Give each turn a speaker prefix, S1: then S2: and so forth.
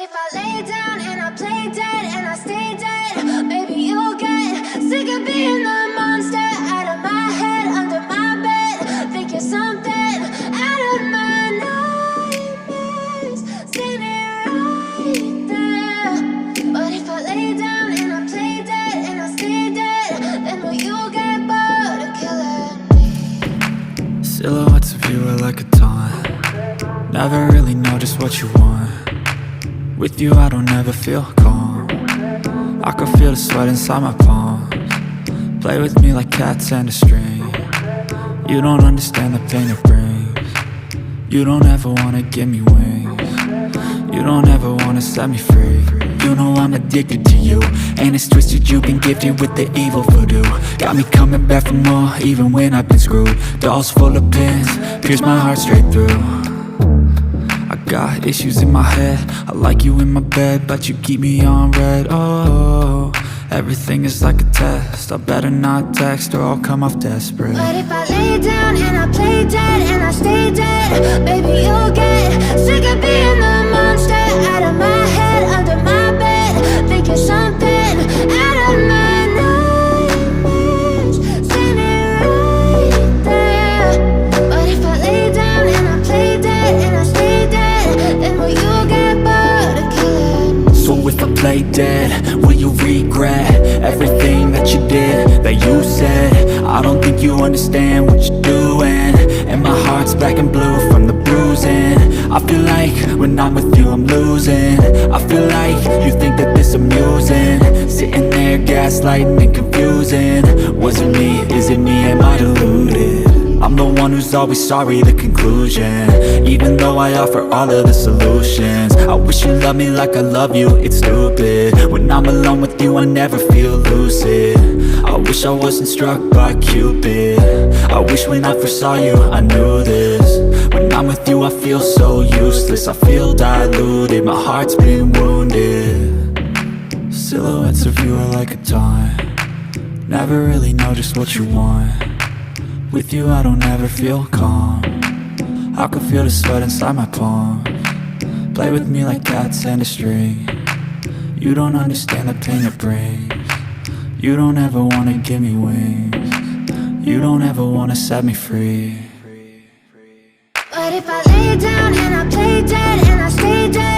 S1: if I lay down and I play dead and I stay dead, maybe you'll get sick of being the monster out of my head, under my bed. Think you're something out of my nightmares, standing right there. But if I lay down and I play dead and I stay dead, then will you get bored of killing me?
S2: Silhouettes of you are like a taunt. Never really know just what you want. With you I don't ever feel calm. I can feel the sweat inside my palms. Play with me like cats and a string. You don't understand the pain it brings. You don't ever wanna give me wings. You don't ever wanna set me free. You know I'm addicted to you, and it's twisted, you've been gifted with the evil voodoo. Got me coming back for more, even when I've been screwed. Dolls full of pins, pierce my heart straight through. I got issues in my head, I like you in my bed, but you keep me on red. Oh, everything is like a test, I better not text or I'll come off desperate.
S1: But if I lay down and I play dead and I stay dead, baby you'll get sick of being the monster out of my head, under my bed. Think you're something out of my nightmares, standing right there. But if I lay down and I play dead and I stay dead, then will you get bored of killing me?
S2: So if I play dead, will you regret everything that you did, that you said? I don't think you understand what you're doing, and my heart's black and blue from the bruising. I feel like when I'm with you I'm losing. I feel like you think that this amusing, sitting there gaslighting and confusing. Was it me? Is it me? Am I deluded? I'm the one who's always sorry, the conclusion, even though I offer all of the solutions. I wish you loved me like I love you, it's stupid. When I'm alone with you I never feel lucid. I wish I wasn't struck by Cupid. I wish when I first saw you I knew this. When I'm with you I feel so useless, I feel diluted, my heart's been wounded. Silhouettes of you are like a taunt. Never really know just what you want. With you I don't ever feel calm. I can feel the sweat inside my palms. Play with me like cats and a string. You don't understand the pain it brings. You don't ever wanna give me wings. You don't ever wanna set me free.
S1: But if I lay down and I play dead and I stay dead,